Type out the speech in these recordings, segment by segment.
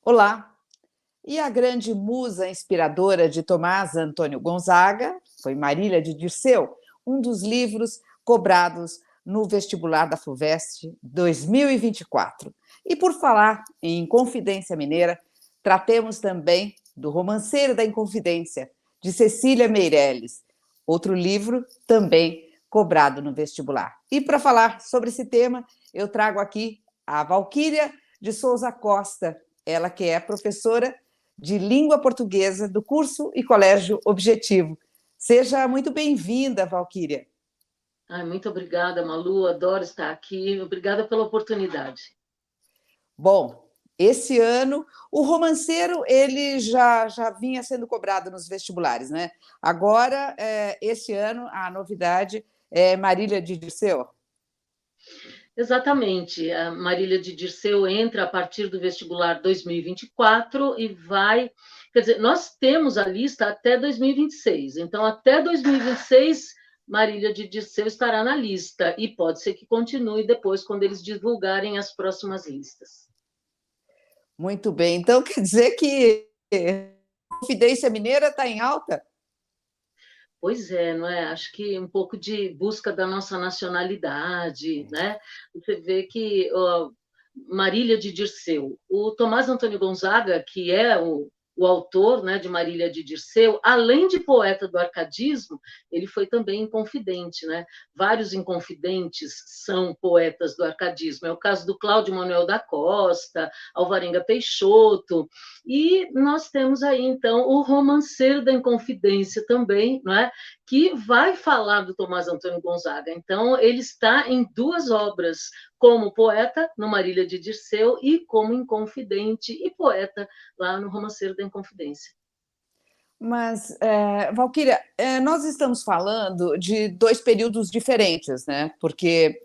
Olá! E a grande musa inspiradora de Tomás Antônio Gonzaga foi Marília de Dirceu, um dos livros cobrados no vestibular da FUVEST 2024. E por falar em Confidência Mineira, tratemos também do Romanceiro da Inconfidência, de Cecília Meirelles, outro livro também cobrado no vestibular. E para falar sobre esse tema, eu trago aqui a Valquíria de Souza Costa, ela que é professora de língua portuguesa do curso e colégio Objetivo. Seja muito bem-vinda, Valquíria. Ai, muito obrigada, Malu, adoro estar aqui. Obrigada pela oportunidade. Bom, esse ano o romanceiro ele já vinha sendo cobrado nos vestibulares, né? Agora, esse ano, a novidade é Marília de Dirceu. Exatamente. A Marília de Dirceu entra a partir do vestibular 2024 e vai. Quer dizer, nós temos a lista até 2026. Então, até 2026, Marília de Dirceu estará na lista. E pode ser que continue depois, quando eles divulgarem as próximas listas. Muito bem. Então, quer dizer que a Confidência Mineira está em alta? Pois é, não é? Acho que um pouco de busca da nossa nacionalidade, né? Você vê que Marília de Dirceu, o Tomás Antônio Gonzaga, que é o autor, né, de Marília de Dirceu, além de poeta do arcadismo, ele foi também inconfidente, né? Vários inconfidentes são poetas do arcadismo. É o caso do Cláudio Manuel da Costa, Alvarenga Peixoto, e nós temos aí, então, o Romanceiro da Inconfidência também, não é? Que vai falar do Tomás Antônio Gonzaga. Então, ele está em duas obras, como poeta, no Marília de Dirceu, e como inconfidente e poeta, lá no Romanceiro da Inconfidência. Mas, Valquíria, nós estamos falando de dois períodos diferentes, né? Porque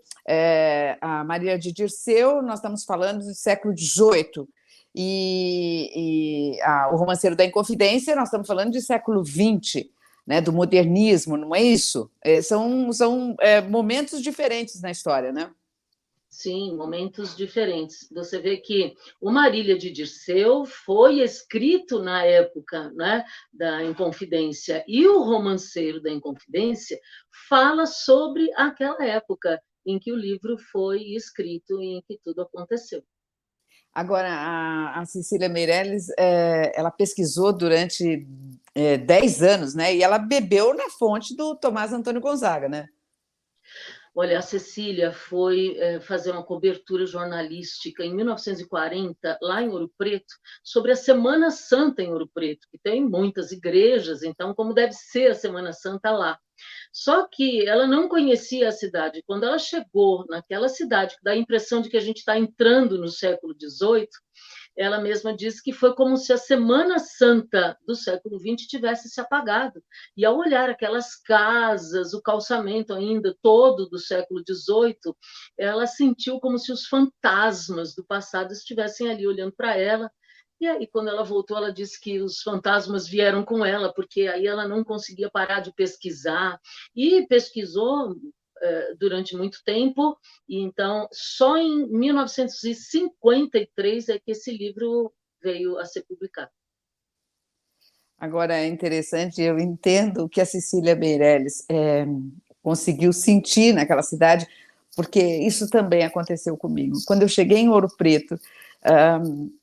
a Maria de Dirceu, nós estamos falando do século XVIII, o Romanceiro da Inconfidência, nós estamos falando de século XX, né? Do modernismo, não é isso? São momentos diferentes na história, né? Sim, momentos diferentes. Você vê que o Marília de Dirceu foi escrito na época, né, da Inconfidência, e o Romanceiro da Inconfidência fala sobre aquela época em que o livro foi escrito e em que tudo aconteceu. Agora, a Cecília Meirelles, ela pesquisou durante 10 anos, né? E ela bebeu na fonte do Tomás Antônio Gonzaga, né? Olha, a Cecília foi fazer uma cobertura jornalística em 1940, lá em Ouro Preto, sobre a Semana Santa em Ouro Preto, que tem muitas igrejas, então, como deve ser a Semana Santa lá. Só que ela não conhecia a cidade. Quando ela chegou naquela cidade, que dá a impressão de que a gente está entrando no século XVIII, ela mesma disse que foi como se a Semana Santa do século XX tivesse se apagado. E ao olhar aquelas casas, o calçamento ainda todo do século XVIII, ela sentiu como se os fantasmas do passado estivessem ali olhando para ela. E aí, quando ela voltou, ela disse que os fantasmas vieram com ela, porque aí ela não conseguia parar de pesquisar. E pesquisou durante muito tempo, e então só em 1953 é que esse livro veio a ser publicado. Agora é interessante, eu entendo o que a Cecília Meirelles conseguiu sentir naquela cidade, porque isso também aconteceu comigo. Quando eu cheguei em Ouro Preto,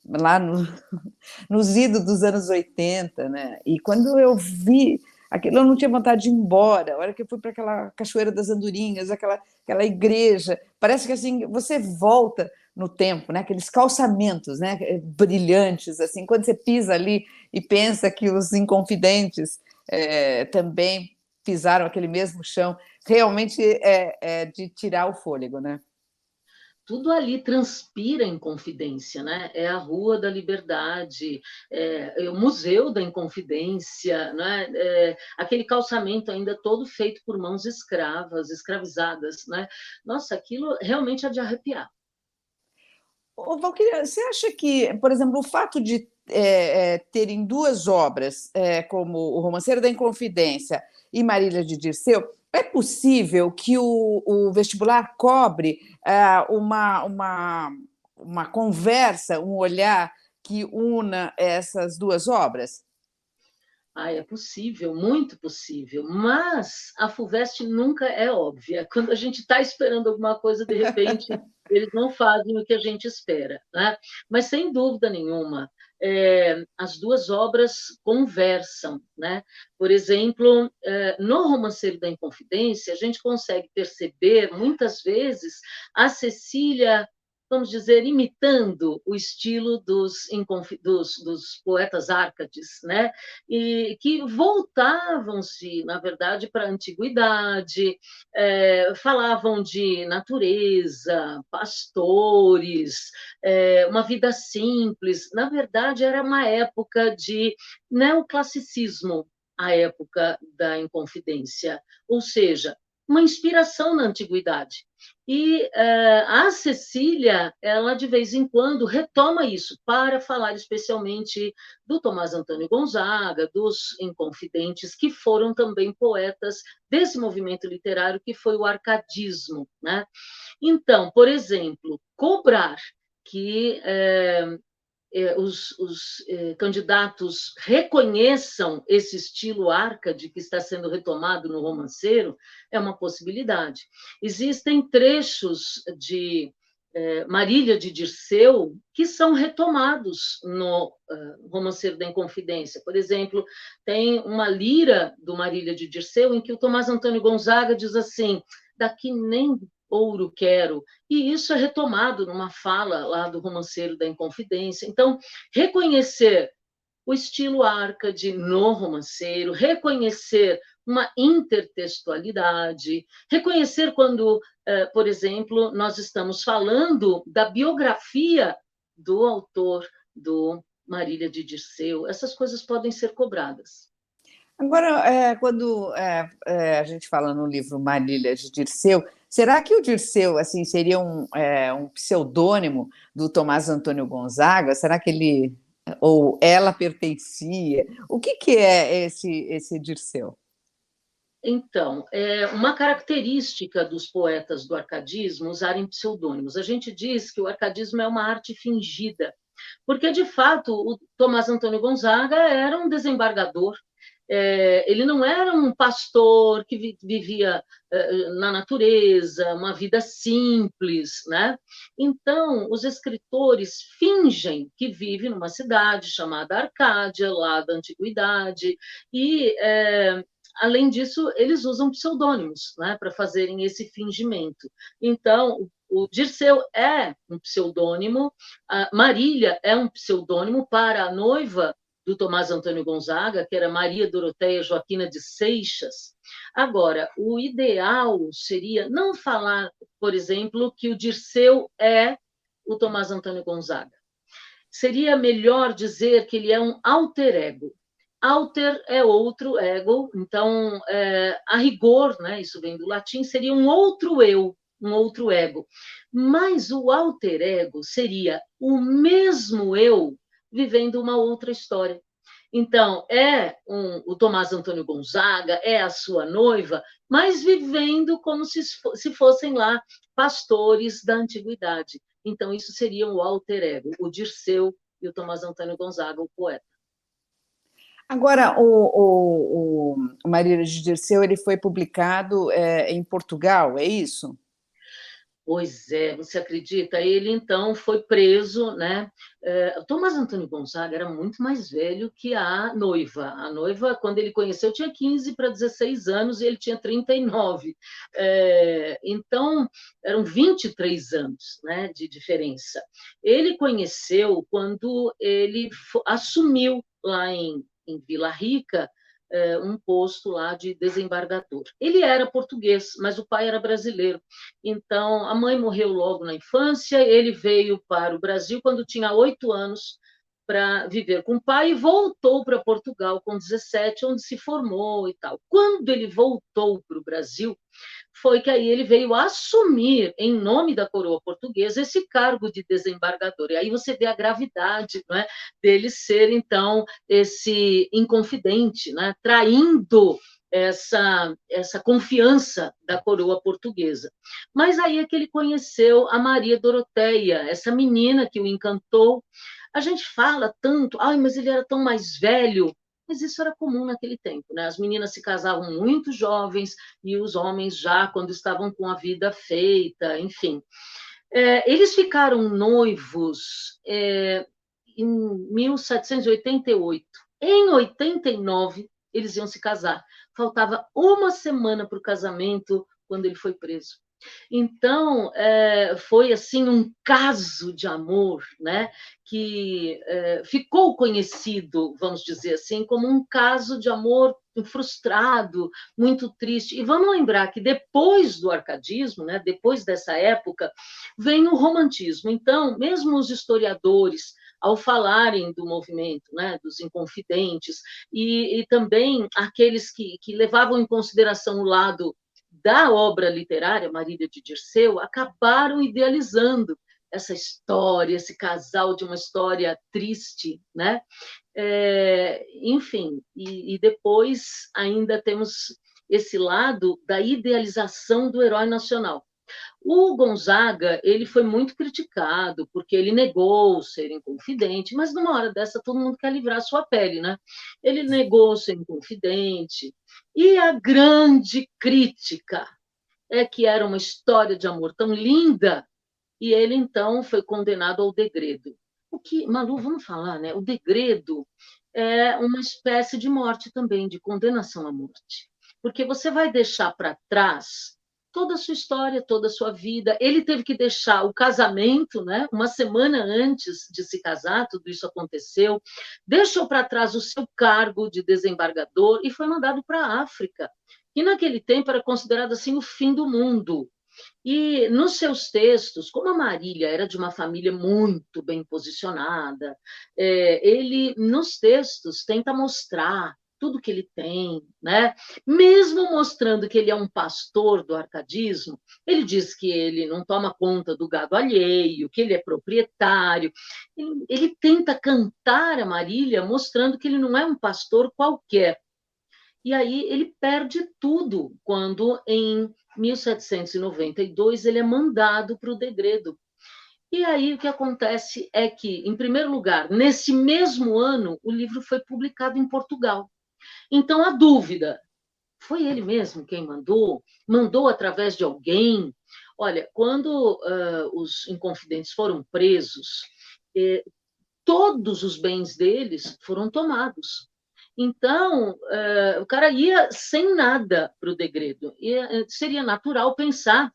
lá nos idos dos anos 80, né? E quando eu vi aquilo, eu não tinha vontade de ir embora. A hora que eu fui para aquela Cachoeira das Andorinhas, aquela igreja, parece que assim você volta no tempo, né? Aqueles calçamentos, né? Brilhantes, assim, quando você pisa ali e pensa que os inconfidentes também pisaram aquele mesmo chão, realmente é de tirar o fôlego, né? Tudo ali transpira em Confidência, né? É a Rua da Liberdade, é o Museu da Inconfidência, né? Aquele calçamento ainda todo feito por mãos escravas, escravizadas, né? Nossa, aquilo realmente é de arrepiar. Ô, Valquíria, você acha que, por exemplo, o fato de terem duas obras, como O Romanceiro da Inconfidência e Marília de Dirceu, é possível que o vestibular cobre uma conversa, um olhar que una essas duas obras? Ah, é possível, muito possível, mas a FUVEST nunca é óbvia. Quando a gente está esperando alguma coisa, de repente, eles não fazem o que a gente espera, né? Mas, sem dúvida nenhuma, as duas obras conversam, né? Por exemplo, no Romanceiro da Inconfidência, a gente consegue perceber, muitas vezes, a Cecília, vamos dizer, imitando o estilo dos poetas Árcades, né? E que voltavam-se, na verdade, para a antiguidade, falavam de natureza, pastores, uma vida simples. Na verdade, era uma época de neoclassicismo, a época da Inconfidência, ou seja, uma inspiração na antiguidade. E a Cecília, ela de vez em quando retoma isso para falar especialmente do Tomás Antônio Gonzaga, dos Inconfidentes, que foram também poetas desse movimento literário que foi o arcadismo, né? Então, por exemplo, cobrar que os candidatos reconheçam esse estilo Árcade que está sendo retomado no Romanceiro é uma possibilidade. Existem trechos de Marília de Dirceu que são retomados no Romanceiro da Inconfidência. Por exemplo, tem uma lira do Marília de Dirceu em que o Tomás Antônio Gonzaga diz assim: daqui nem ouro quero, e isso é retomado numa fala lá do Romanceiro da Inconfidência. Então, reconhecer o estilo Árcade no romanceiro, reconhecer uma intertextualidade, reconhecer quando, por exemplo, nós estamos falando da biografia do autor do Marília de Dirceu, essas coisas podem ser cobradas. Agora, quando a gente fala no livro Marília de Dirceu, será que o Dirceu assim, seria um pseudônimo do Tomás Antônio Gonzaga? Será que ele ou ela pertencia? O que é esse Dirceu? Então, é uma característica dos poetas do arcadismo usarem pseudônimos. A gente diz que o arcadismo é uma arte fingida, porque, de fato, o Tomás Antônio Gonzaga era um desembargador. Ele não era um pastor que vivia na natureza, uma vida simples, né? Então, os escritores fingem que vivem numa cidade chamada Arcádia, lá da antiguidade, e além disso, eles usam pseudônimos, né, para fazerem esse fingimento. Então, o Dirceu é um pseudônimo, a Marília é um pseudônimo para a noiva do Tomás Antônio Gonzaga, que era Maria Doroteia Joaquina de Seixas. Agora, o ideal seria não falar, por exemplo, que o Dirceu é o Tomás Antônio Gonzaga. Seria melhor dizer que ele é um alter ego. Alter é outro ego, então, a rigor, né, isso vem do latim, seria um outro eu, um outro ego. Mas o alter ego seria o mesmo eu vivendo uma outra história. Então, o Tomás Antônio Gonzaga, é a sua noiva, mas vivendo como se fossem lá pastores da antiguidade. Então, isso seria o alter ego, o Dirceu e o Tomás Antônio Gonzaga, o poeta. Agora, o Marília de Dirceu ele foi publicado em Portugal, é isso? Pois é, você acredita? Ele, então, foi preso, né? Tomás Antônio Gonzaga era muito mais velho que a noiva. A noiva, quando ele conheceu, tinha 15 para 16 anos e ele tinha 39. Então, eram 23 anos, né, de diferença. Ele conheceu quando ele assumiu lá em Vila Rica um posto lá de desembargador. Ele era português, mas o pai era brasileiro. Então, a mãe morreu logo na infância, ele veio para o Brasil quando tinha 8 anos para viver com o pai e voltou para Portugal com 17, onde se formou e tal. Quando ele voltou para o Brasil, foi que aí ele veio assumir, em nome da coroa portuguesa, esse cargo de desembargador. E aí você vê a gravidade, não é, dele ser, então, esse inconfidente, né, traindo essa confiança da coroa portuguesa. Mas aí é que ele conheceu a Maria Doroteia, essa menina que o encantou. A gente fala tanto, ai, mas ele era tão mais velho, mas isso era comum naquele tempo, né? As meninas se casavam muito jovens e os homens já quando estavam com a vida feita, enfim. Eles ficaram noivos em 1788. Em 89, eles iam se casar. Faltava uma semana para o casamento quando ele foi preso. Então, foi assim um caso de amor, né, que ficou conhecido, vamos dizer assim, como um caso de amor frustrado, muito triste. E vamos lembrar que depois do arcadismo, né, depois dessa época, vem o romantismo. Então, mesmo os historiadores, ao falarem do movimento, né, dos inconfidentes, e também aqueles que levavam em consideração o lado da obra literária, Marília de Dirceu, acabaram idealizando essa história, esse casal de uma história triste, né? Enfim, e depois ainda temos esse lado da idealização do herói nacional. O Gonzaga, ele foi muito criticado porque ele negou ser inconfidente, mas numa hora dessa todo mundo quer livrar a sua pele, né? Ele negou ser inconfidente. E a grande crítica é que era uma história de amor tão linda e ele então foi condenado ao degredo. O que, Malu, vamos falar, né? O degredo é uma espécie de morte também, de condenação à morte. Porque você vai deixar para trás toda a sua história, toda a sua vida. Ele teve que deixar o casamento, né? Uma semana antes de se casar, tudo isso aconteceu. Deixou para trás o seu cargo de desembargador e foi mandado para a África, que naquele tempo era considerado assim o fim do mundo. E nos seus textos, como a Marília era de uma família muito bem posicionada, ele, nos textos, tenta mostrar tudo que ele tem, né? Mesmo mostrando que ele é um pastor do arcadismo, ele diz que ele não toma conta do gado alheio, que ele é proprietário. Ele tenta cantar a Marília mostrando que ele não é um pastor qualquer. E aí ele perde tudo quando, em 1792, ele é mandado para o degredo. E aí o que acontece é que, em primeiro lugar, nesse mesmo ano, o livro foi publicado em Portugal. Então, a dúvida, foi ele mesmo quem mandou? Mandou através de alguém? Olha, quando os inconfidentes foram presos, todos os bens deles foram tomados. Então, o cara ia sem nada para o degredo. E seria natural pensar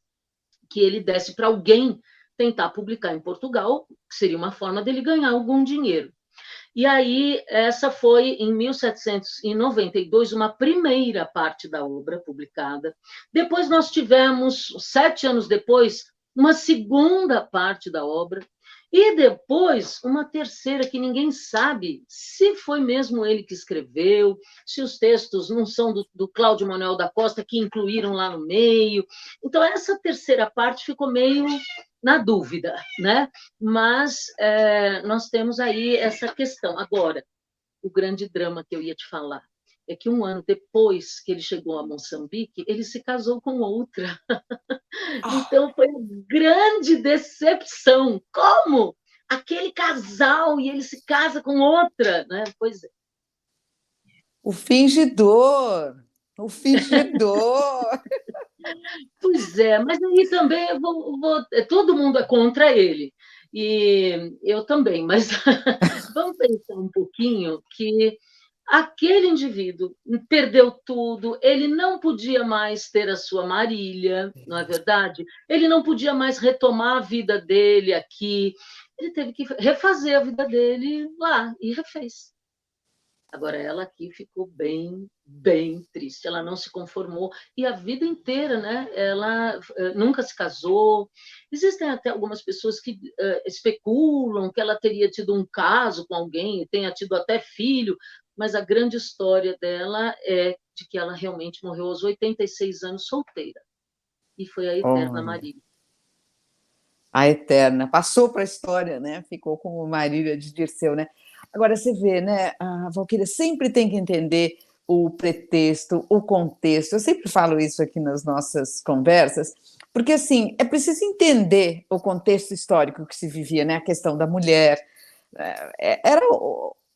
que ele desse para alguém tentar publicar em Portugal, que seria uma forma dele ganhar algum dinheiro. E aí, essa foi, em 1792, uma primeira parte da obra publicada. Depois nós tivemos, 7 anos depois, uma segunda parte da obra, e depois uma terceira que ninguém sabe se foi mesmo ele que escreveu, se os textos não são do Cláudio Manuel da Costa, que incluíram lá no meio. Então, essa terceira parte ficou meio na dúvida, né? Mas nós temos aí essa questão. Agora, o grande drama que eu ia te falar é que um ano depois que ele chegou a Moçambique, ele se casou com outra. Então, foi uma grande decepção. Como? Aquele casal e ele se casa com outra, né? Pois é. O fingidor, o fingidor. Pois é, mas aí também todo mundo é contra ele. E eu também, mas vamos pensar um pouquinho que aquele indivíduo perdeu tudo, ele não podia mais ter a sua Marília, não é verdade? Ele não podia mais retomar a vida dele aqui, ele teve que refazer a vida dele lá, e refez. Agora, ela aqui ficou bem, bem triste. Ela não se conformou. E a vida inteira, né? Ela nunca se casou. Existem até algumas pessoas que especulam que ela teria tido um caso com alguém, tenha tido até filho, mas a grande história dela é de que ela realmente morreu aos 86 anos solteira. E foi a eterna Olha, Marília. a eterna. Passou para a história, né? Ficou como Marília de Dirceu, né? Agora você vê, né? A Valquíria sempre tem que entender o pretexto, o contexto. Eu sempre falo isso aqui nas nossas conversas, porque assim é preciso entender o contexto histórico que se vivia, né? A questão da mulher, Era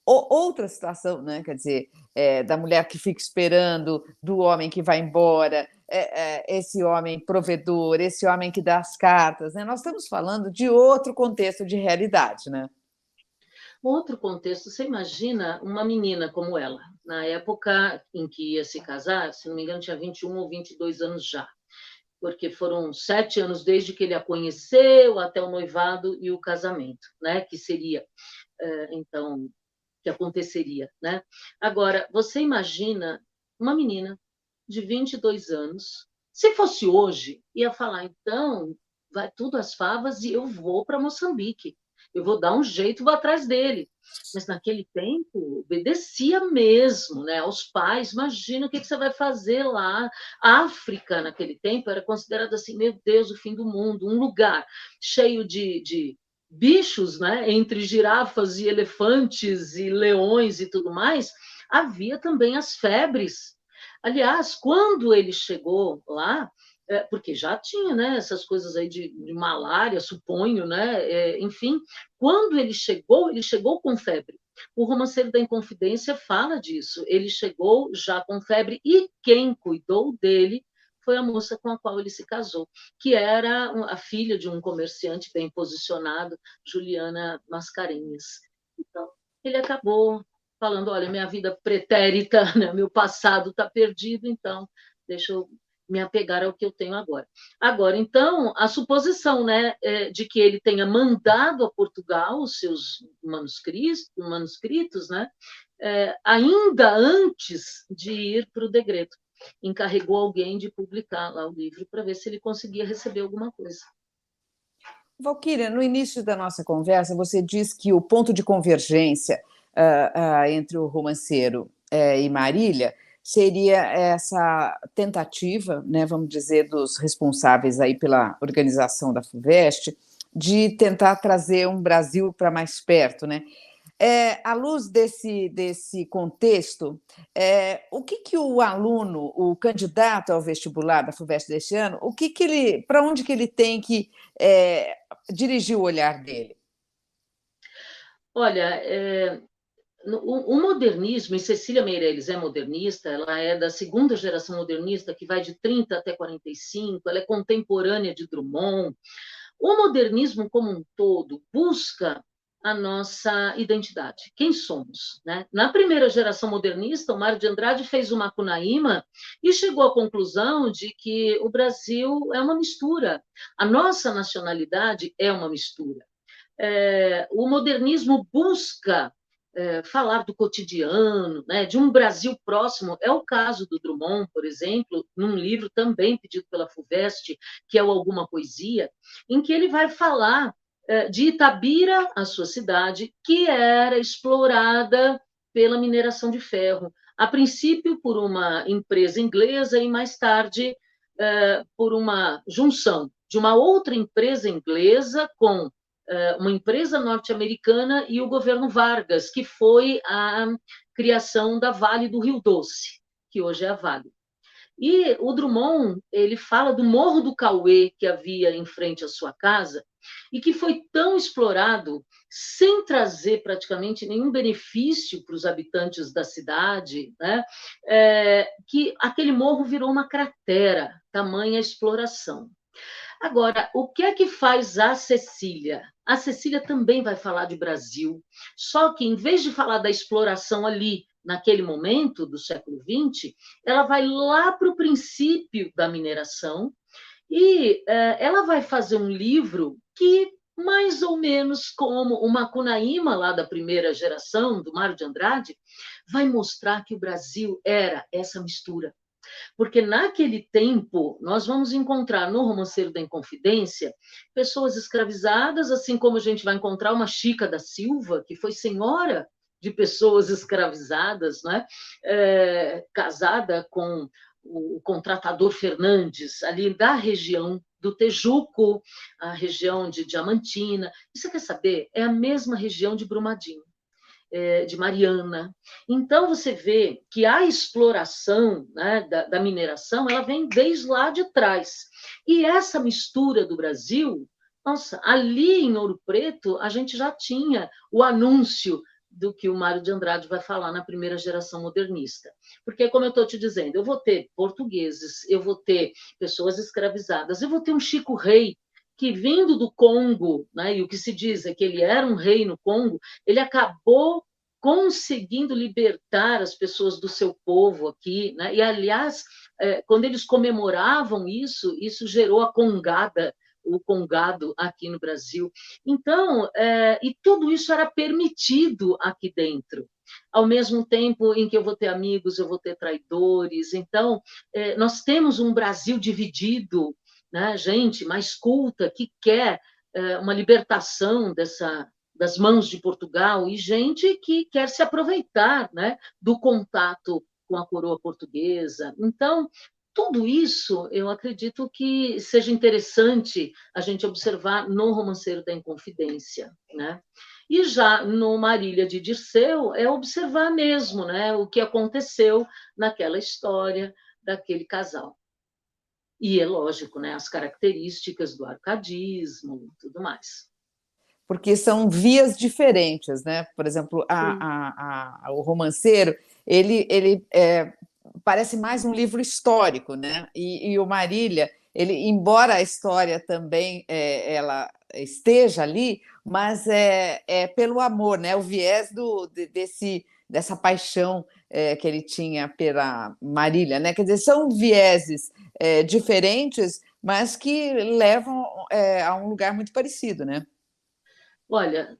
outra situação, né? Quer dizer, da mulher que fica esperando, do homem que vai embora, esse homem provedor, esse homem que dá as cartas, né? Nós estamos falando de outro contexto de realidade, né? Outro contexto, você imagina uma menina como ela, na época em que ia se casar, se não me engano, tinha 21 ou 22 anos já, porque foram 7 anos desde que ele a conheceu até o noivado e o casamento, né? Que seria, então, que aconteceria, né? Agora, você imagina uma menina de 22 anos, se fosse hoje, ia falar, então, vai tudo às favas e eu vou para Moçambique. Eu vou dar um jeito, vou atrás dele. Mas naquele tempo, obedecia mesmo, né, aos pais. Imagina o que você vai fazer lá. A África, naquele tempo, era considerada assim, meu Deus, o fim do mundo, um lugar cheio de bichos, né, entre girafas e elefantes e leões e tudo mais, havia também as febres. Aliás, quando ele chegou lá, porque já tinha, né, essas coisas aí de malária, suponho, né, enfim, quando ele chegou com febre. O Romanceiro da Inconfidência fala disso. Ele chegou já com febre e quem cuidou dele foi a moça com a qual ele se casou, que era a filha de um comerciante bem posicionado, Juliana Mascarenhas. Então, ele acabou falando, olha, minha vida pretérita, né, meu passado está perdido, então deixa eu me apegar ao que eu tenho agora. Agora, então, a suposição, né, de que ele tenha mandado a Portugal os seus manuscritos, né, ainda antes de ir para o Degredo, encarregou alguém de publicar lá o livro para ver se ele conseguia receber alguma coisa. Valquíria, no início da nossa conversa, você diz que o ponto de convergência entre o romanceiro e Marília seria essa tentativa, né, vamos dizer, dos responsáveis aí pela organização da FUVEST, de tentar trazer um Brasil para mais perto, né? À luz desse contexto, o que o aluno, o candidato ao vestibular da FUVEST deste ano, para onde que ele tem que dirigir o olhar dele? Olha, o modernismo, e Cecília Meirelles é modernista, ela é da segunda geração modernista, que vai de 30 até 45, ela é contemporânea de Drummond. O modernismo como um todo busca a nossa identidade, quem somos, né? Na primeira geração modernista, o Mário de Andrade fez o Macunaíma e chegou à conclusão de que o Brasil é uma mistura, a nossa nacionalidade é uma mistura. O modernismo busca falar do cotidiano, né, de um Brasil próximo. É o caso do Drummond, por exemplo, num livro também pedido pela FUVEST, que é o Alguma Poesia, em que ele vai falar de Itabira, a sua cidade, que era explorada pela mineração de ferro, a princípio por uma empresa inglesa e mais tarde por uma junção de uma outra empresa inglesa com uma empresa norte-americana e o governo Vargas, que foi a criação da Vale do Rio Doce, que hoje é a Vale. E o Drummond, ele fala do Morro do Cauê, que havia em frente à sua casa, e que foi tão explorado, sem trazer praticamente nenhum benefício para os habitantes da cidade, né? Que aquele morro virou uma cratera, tamanha exploração. Agora, o que é que faz a Cecília? A Cecília também vai falar de Brasil, só que, em vez de falar da exploração ali, naquele momento do século XX, ela vai lá para o princípio da mineração e ela vai fazer um livro que, mais ou menos como o Macunaíma, lá da primeira geração, do Mário de Andrade, vai mostrar que o Brasil era essa mistura. Porque naquele tempo, nós vamos encontrar no Romanceiro da Inconfidência pessoas escravizadas, assim como a gente vai encontrar uma Chica da Silva, que foi senhora de pessoas escravizadas, né? Casada com o contratador Fernandes, ali da região do Tejuco, a região de Diamantina. E você quer saber? É a mesma região de Brumadinho, de Mariana. Então, você vê que a exploração, né, da mineração ela vem desde lá de trás. E essa mistura do Brasil Nossa, ali em Ouro Preto, a gente já tinha o anúncio do que o Mário de Andrade vai falar na primeira geração modernista. Porque, como eu estou te dizendo, eu vou ter portugueses, eu vou ter pessoas escravizadas, eu vou ter um Chico Rei, que vindo do Congo, né, e o que se diz é que ele era um rei no Congo, ele acabou conseguindo libertar as pessoas do seu povo aqui, né? E, aliás, quando eles comemoravam isso, isso gerou a congada, o congado aqui no Brasil. Então, e tudo isso era permitido aqui dentro. Ao mesmo tempo em que eu vou ter amigos, eu vou ter traidores. Então, nós temos um Brasil dividido, né? Gente mais culta que quer uma libertação das mãos de Portugal e gente que quer se aproveitar, né, do contato com a coroa portuguesa. Então, tudo isso, eu acredito que seja interessante a gente observar no Romanceiro da Inconfidência, né? E já no Marília de Dirceu, é observar mesmo, né, o que aconteceu naquela história daquele casal. E é lógico, né, as características do arcadismo e tudo mais. Porque são vias diferentes, né? Por exemplo, Sim. o romanceiro, ele parece mais um livro histórico, né? E o Marília, ele, embora a história também ela esteja ali, mas é pelo amor, né? O viés dessa paixão que ele tinha pela Marília, né? Quer dizer, são vieses diferentes, mas que levam a um lugar muito parecido, né? Olha,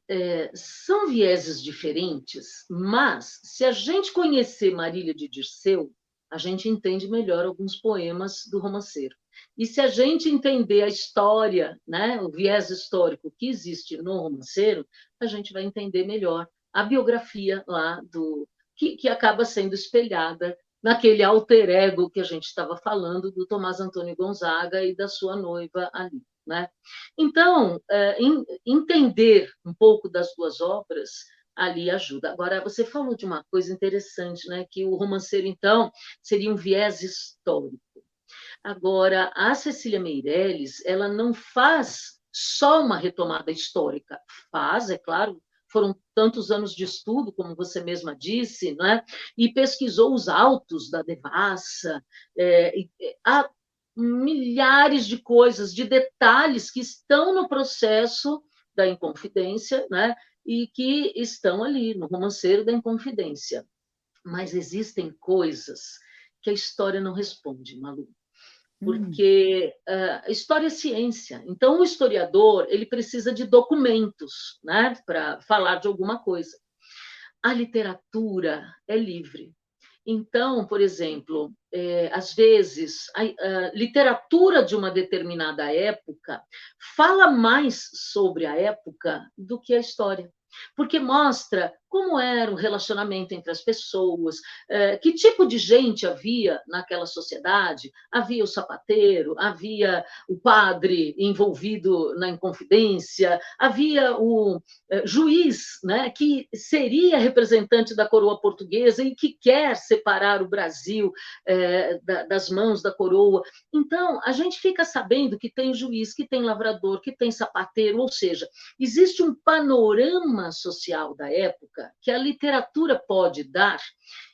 são vieses diferentes, mas se a gente conhecer Marília de Dirceu, a gente entende melhor alguns poemas do romanceiro. E se a gente entender a história, né, o viés histórico que existe no romanceiro, a gente vai entender melhor a biografia lá que acaba sendo espelhada naquele alter ego que a gente estava falando do Tomás Antônio Gonzaga e da sua noiva ali, né? Então, entender um pouco das duas obras ali ajuda. Agora, você falou de uma coisa interessante, né? Que o romanceiro, então, seria um viés histórico. Agora, a Cecília Meirelles, ela não faz só uma retomada histórica. Faz, é claro, foram tantos anos de estudo, como você mesma disse, né? E pesquisou os autos da devassa, há milhares de coisas, de detalhes que estão no processo da Inconfidência, né? E que estão ali no romanceiro da Inconfidência. Mas existem coisas que a história não responde, Malu, porque a história é ciência. Então, o historiador ele precisa de documentos, né, para falar de alguma coisa. A literatura é livre. Então, por exemplo, às vezes, a literatura de uma determinada época fala mais sobre a época do que a história, porque mostra como era o relacionamento entre as pessoas, que tipo de gente havia naquela sociedade. Havia o sapateiro, havia o padre envolvido na Inconfidência, havia o juiz, né, que seria representante da coroa portuguesa e que quer separar o Brasil das mãos da coroa. Então, a gente fica sabendo que tem juiz, que tem lavrador, que tem sapateiro, ou seja, existe um panorama social da época que a literatura pode dar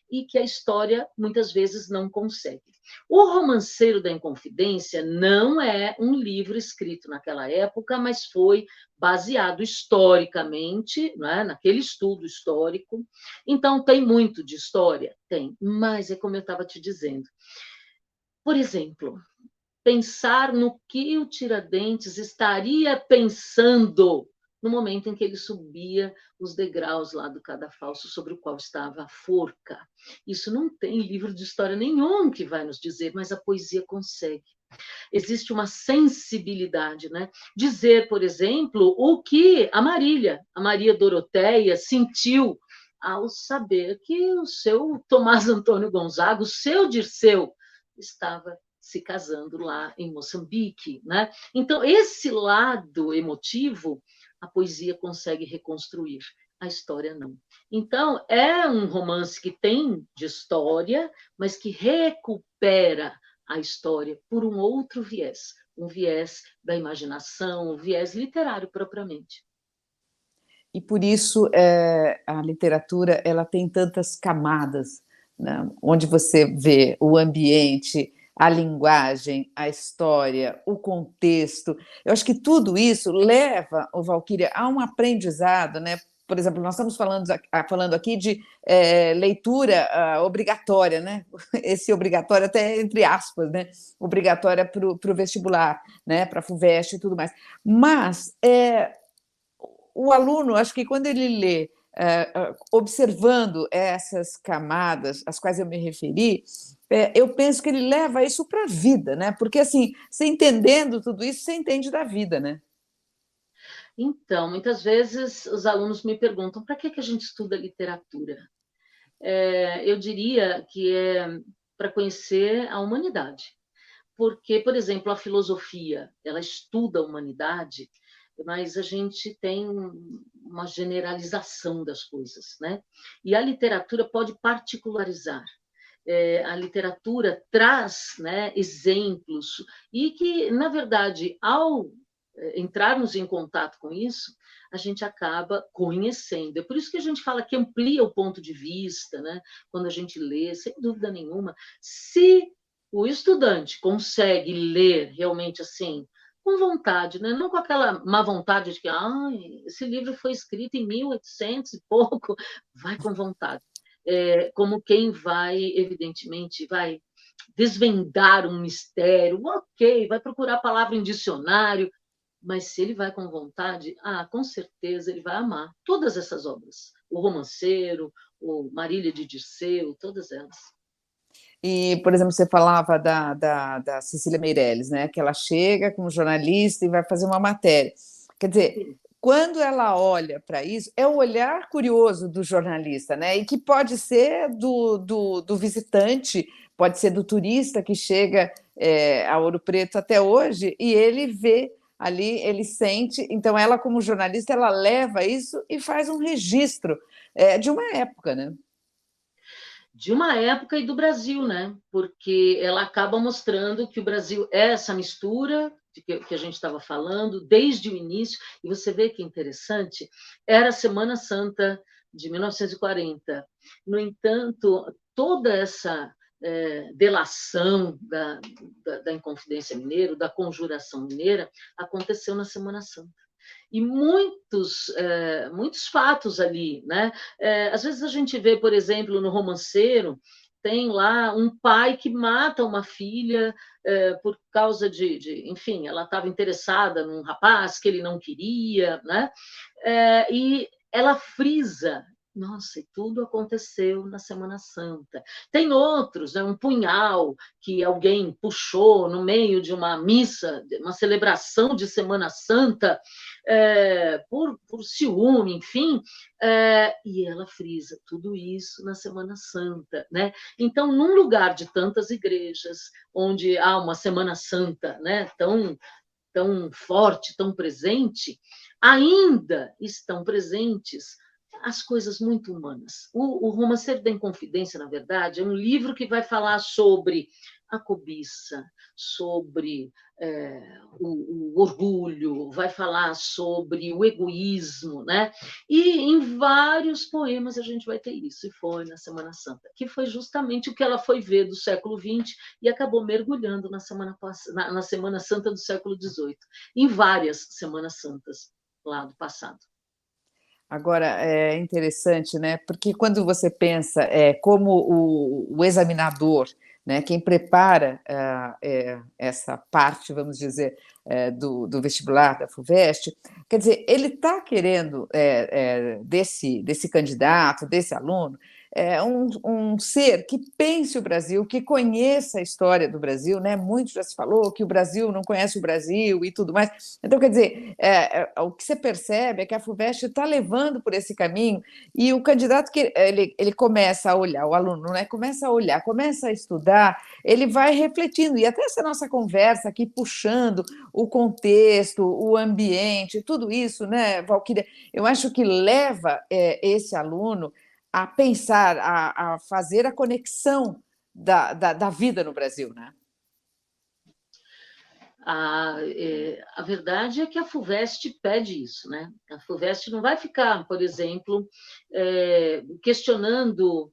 e que a história muitas vezes não consegue. O Romanceiro da Inconfidência não é um livro escrito naquela época, mas foi baseado historicamente, né, naquele estudo histórico. Então, tem muito de história? Tem, mas é como eu estava te dizendo. Por exemplo, pensar no que o Tiradentes estaria pensando no momento em que ele subia os degraus lá do cadafalso sobre o qual estava a forca. Isso não tem livro de história nenhum que vai nos dizer, mas a poesia consegue. Existe uma sensibilidade, né? Dizer, por exemplo, o que a Maria Doroteia, sentiu ao saber que o seu Tomás Antônio Gonzaga, o seu Dirceu, estava se casando lá em Moçambique, né? Então, esse lado emotivo, a poesia consegue reconstruir, a história não. Então, é um romance que tem de história, mas que recupera a história por um outro viés, um viés da imaginação, um viés literário propriamente. E por isso a literatura ela tem tantas camadas, né? Onde você vê o ambiente, a linguagem, a história, o contexto. Eu acho que tudo isso leva, o Valquíria, a um aprendizado, né? Por exemplo, nós estamos falando aqui de leitura obrigatória, né? Esse obrigatório até entre aspas, né? Obrigatória para o vestibular, né? Para a FUVEST e tudo mais. Mas o aluno, acho que quando ele lê, observando essas camadas às quais eu me referi, eu penso que ele leva isso para a vida, né? Porque, assim, você entendendo tudo isso, você entende da vida, né? Então, muitas vezes os alunos me perguntam: para que a gente estuda literatura? Eu diria que é para conhecer a humanidade. Porque, por exemplo, a filosofia, ela estuda a humanidade, mas a gente tem uma generalização das coisas, né? E a literatura pode particularizar. A literatura traz, né, exemplos e que, na verdade, ao entrarmos em contato com isso, a gente acaba conhecendo. É por isso que a gente fala que amplia o ponto de vista, né? Quando a gente lê, sem dúvida nenhuma. Se o estudante consegue ler realmente assim, com vontade, né? Não com aquela má vontade de que esse livro foi escrito em 1800 e pouco, vai com vontade. Como quem vai, evidentemente, vai desvendar um mistério, ok, vai procurar a palavra em dicionário, mas se ele vai com vontade, com certeza ele vai amar todas essas obras. O Romanceiro, o Marília de Dirceu, todas elas. E, por exemplo, você falava da Cecília Meirelles, né? Que ela chega como jornalista e vai fazer uma matéria. Quer dizer, Sim. quando ela olha para isso, é o olhar curioso do jornalista, né? E que pode ser do visitante, pode ser do turista que chega a Ouro Preto até hoje e ele vê ali, ele sente. Então, ela, como jornalista, ela leva isso e faz um registro de uma época, né? De uma época e do Brasil, né? Porque ela acaba mostrando que o Brasil é essa mistura que a gente estava falando desde o início, e você vê que é interessante, era a Semana Santa de 1940. No entanto, toda essa delação da Inconfidência Mineira, da Conjuração Mineira, aconteceu na Semana Santa. E muitos fatos ali, né? Às vezes a gente vê, por exemplo, no Romanceiro, tem lá um pai que mata uma filha por causa enfim, ela estava interessada num rapaz que ele não queria, né? E ela frisa. Nossa, e tudo aconteceu na Semana Santa. Tem outros, né? Um punhal que alguém puxou no meio de uma missa, uma celebração de Semana Santa, por ciúme, enfim, e ela frisa tudo isso na Semana Santa, né? Então, num lugar de tantas igrejas, onde há uma Semana Santa, né, tão forte, tão presente, ainda estão presentes as coisas muito humanas. O Romanceiro da Inconfidência, na verdade, é um livro que vai falar sobre a cobiça, sobre o orgulho, vai falar sobre o egoísmo, né? E em vários poemas a gente vai ter isso, e foi na Semana Santa, que foi justamente o que ela foi ver do século XX e acabou mergulhando na Semana Santa do século XVIII, em várias Semanas Santas lá do passado. Agora, é interessante, né? Porque quando você pensa como o examinador, né, quem prepara essa parte, vamos dizer, do vestibular da FUVEST, quer dizer, ele está querendo desse candidato, desse aluno, um ser que pense o Brasil, que conheça a história do Brasil, né? Muito já se falou que o Brasil não conhece o Brasil e tudo mais. Então, quer dizer, o que você percebe é que a FUVEST está levando por esse caminho e o candidato que ele começa a olhar, o aluno, né? Começa a olhar, começa a estudar, ele vai refletindo, e até essa nossa conversa aqui puxando o contexto, o ambiente, tudo isso, né, Valquíria? Eu acho que leva esse aluno a pensar, a fazer a conexão da vida no Brasil, né? A verdade é que a FUVEST pede isso, né? A FUVEST não vai ficar, por exemplo, questionando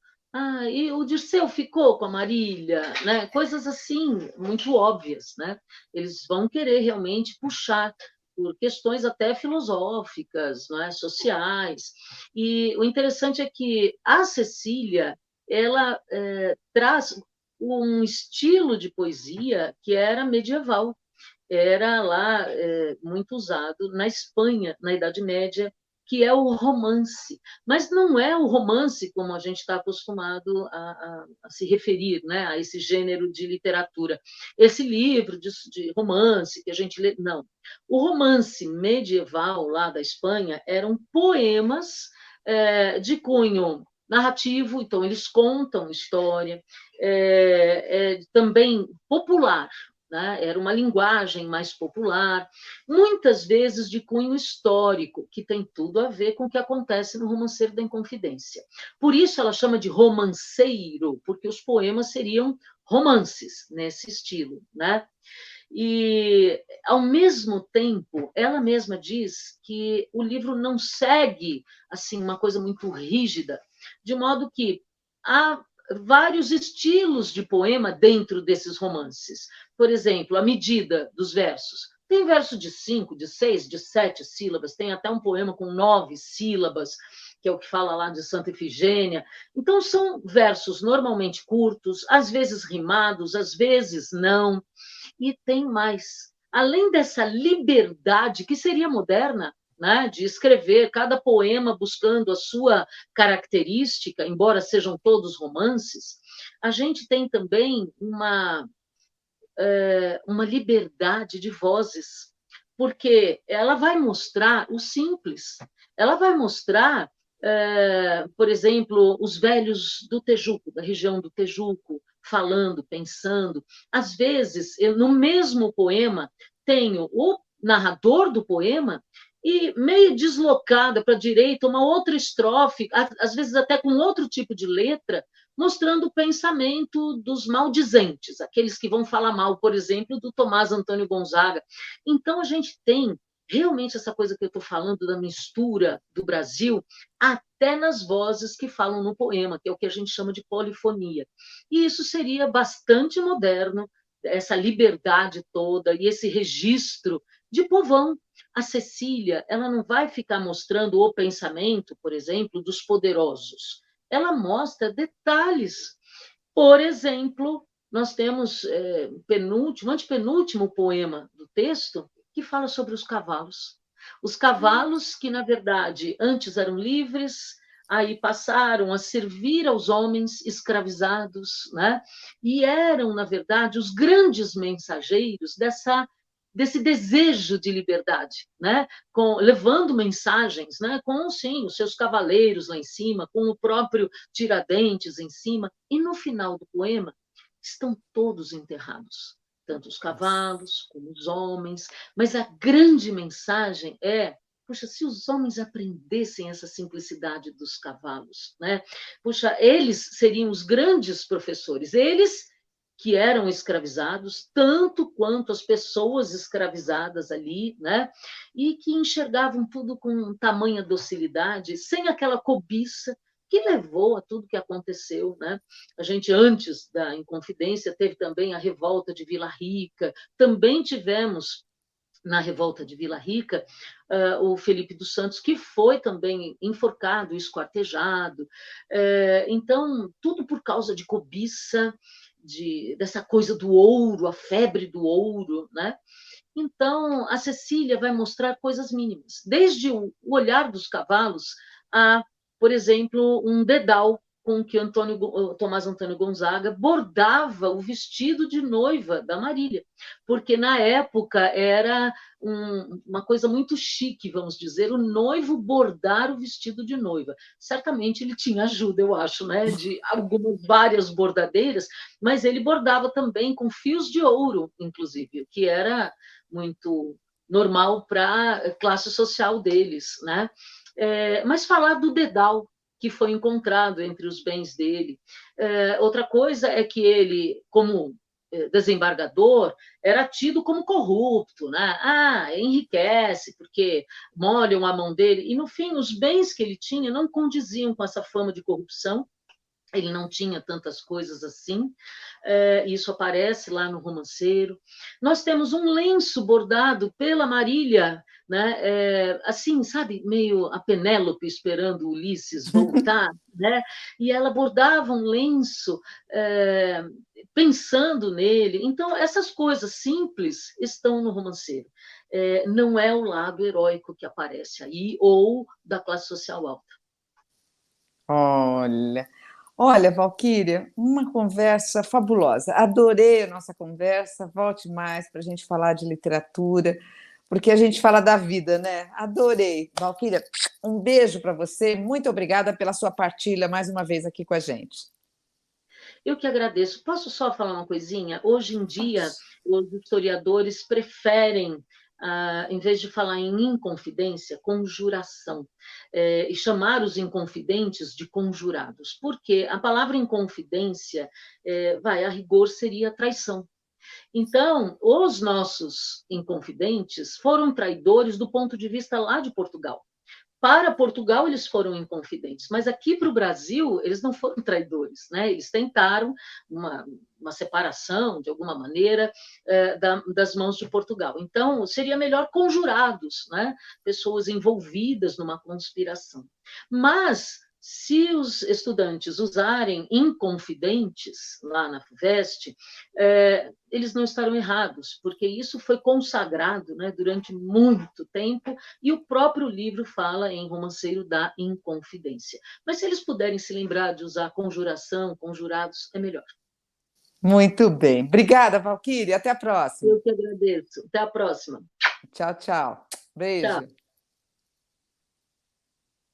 e o Dirceu ficou com a Marília, né? Coisas assim, muito óbvias, né? Eles vão querer realmente puxar por questões até filosóficas, né? Sociais. E o interessante é que a Cecília, ela traz um estilo de poesia que era medieval, era lá muito usado na Espanha, na Idade Média, que é o romance. Mas não é o romance como a gente está acostumado a se referir, né, a esse gênero de literatura. Esse livro de romance que a gente lê, não. O romance medieval lá da Espanha eram poemas de cunho narrativo, então eles contam história, também popular, né? Era uma linguagem mais popular, muitas vezes de cunho histórico, que tem tudo a ver com o que acontece no Romanceiro da Inconfidência. Por isso ela chama de romanceiro, porque os poemas seriam romances nesse estilo, né? E, ao mesmo tempo, ela mesma diz que o livro não segue assim uma coisa muito rígida, de modo que há vários estilos de poema dentro desses romances. Por exemplo, a medida dos versos. Tem verso de 5, de 6, de 7 sílabas, tem até um poema com 9 sílabas, que é o que fala lá de Santa Efigênia. Então, são versos normalmente curtos, às vezes rimados, às vezes não. E tem mais. Além dessa liberdade, que seria moderna, né, de escrever cada poema buscando a sua característica, embora sejam todos romances, a gente tem também uma liberdade de vozes, porque ela vai mostrar o simples, ela vai mostrar, por exemplo, os velhos do Tejuco, da região do Tejuco, falando, pensando. Às vezes, eu, no mesmo poema, tenho o narrador do poema e meio deslocada para a direita, uma outra estrofe, às vezes até com outro tipo de letra, mostrando o pensamento dos maldizentes, aqueles que vão falar mal, por exemplo, do Tomás Antônio Gonzaga. Então, a gente tem realmente essa coisa que eu estou falando da mistura do Brasil, até nas vozes que falam no poema, que é o que a gente chama de polifonia. E isso seria bastante moderno, essa liberdade toda e esse registro de povão. A Cecília, ela não vai ficar mostrando o pensamento, por exemplo, dos poderosos. Ela mostra detalhes. Por exemplo, nós temos penúltimo, antepenúltimo poema do texto que fala sobre os cavalos. Os cavalos que, na verdade, antes eram livres, aí passaram a servir aos homens escravizados, né? E eram, na verdade, os grandes mensageiros desse desejo de liberdade, né? Levando mensagens, né? Com, sim, os seus cavaleiros lá em cima, com o próprio Tiradentes em cima, e no final do poema estão todos enterrados, tanto os cavalos como os homens, mas a grande mensagem é: puxa, se os homens aprendessem essa simplicidade dos cavalos, né? Puxa, eles seriam os grandes professores, eles que eram escravizados, tanto quanto as pessoas escravizadas ali, né? E que enxergavam tudo com tamanha docilidade, sem aquela cobiça que levou a tudo que aconteceu, né? A gente, antes da Inconfidência, teve também a revolta de Vila Rica, também tivemos na revolta de Vila Rica, o Felipe dos Santos, que foi também enforcado, esquartejado. Então, tudo por causa de cobiça, dessa coisa do ouro, a febre do ouro, né? Então, a Cecília vai mostrar coisas mínimas, desde o olhar dos cavalos a, por exemplo, um dedal com que Tomás Antônio Gonzaga bordava o vestido de noiva da Marília, porque na época era uma coisa muito chique, vamos dizer, o noivo bordar o vestido de noiva. Certamente ele tinha ajuda, eu acho, né, de várias bordadeiras, mas ele bordava também com fios de ouro, inclusive, que era muito normal para a classe social deles, né? Mas falar do dedal que foi encontrado entre os bens dele. Outra coisa é que ele, como desembargador era tido como corrupto, né? Enriquece porque molham a mão dele. E, no fim, os bens que ele tinha não condiziam com essa fama de corrupção. Ele não tinha tantas coisas assim, isso aparece lá no Romanceiro. Nós temos um lenço bordado pela Marília, né? Assim, sabe, meio a Penélope esperando Ulisses voltar, né? E ela bordava um lenço pensando nele. Então, essas coisas simples estão no Romanceiro. Não é o lado heróico que aparece aí, ou da classe social alta. Olha, Valquíria, uma conversa fabulosa. Adorei a nossa conversa. Volte mais para a gente falar de literatura, porque a gente fala da vida, né? Adorei. Valquíria, um beijo para você. Muito obrigada pela sua partilha mais uma vez aqui com a gente. Eu que agradeço. Posso só falar uma coisinha? Hoje em dia, os historiadores preferem, em vez de falar em inconfidência, conjuração, e chamar os inconfidentes de conjurados, porque a palavra inconfidência, a rigor, seria traição. Então, os nossos inconfidentes foram traidores do ponto de vista lá de Portugal. Para Portugal, eles foram inconfidentes, mas aqui para o Brasil, eles não foram traidores, né? Eles tentaram uma separação, de alguma maneira, das mãos de Portugal. Então, seria melhor conjurados, né? Pessoas envolvidas numa conspiração. Mas, se os estudantes usarem inconfidentes lá na FUVEST, eles não estarão errados, porque isso foi consagrado, né, durante muito tempo, e o próprio livro fala em Romanceiro da Inconfidência. Mas se eles puderem se lembrar de usar conjuração, conjurados, é melhor. Muito bem. Obrigada, Valquíria. Até a próxima. Eu que agradeço. Até a próxima. Tchau, tchau. Tchau. Beijo.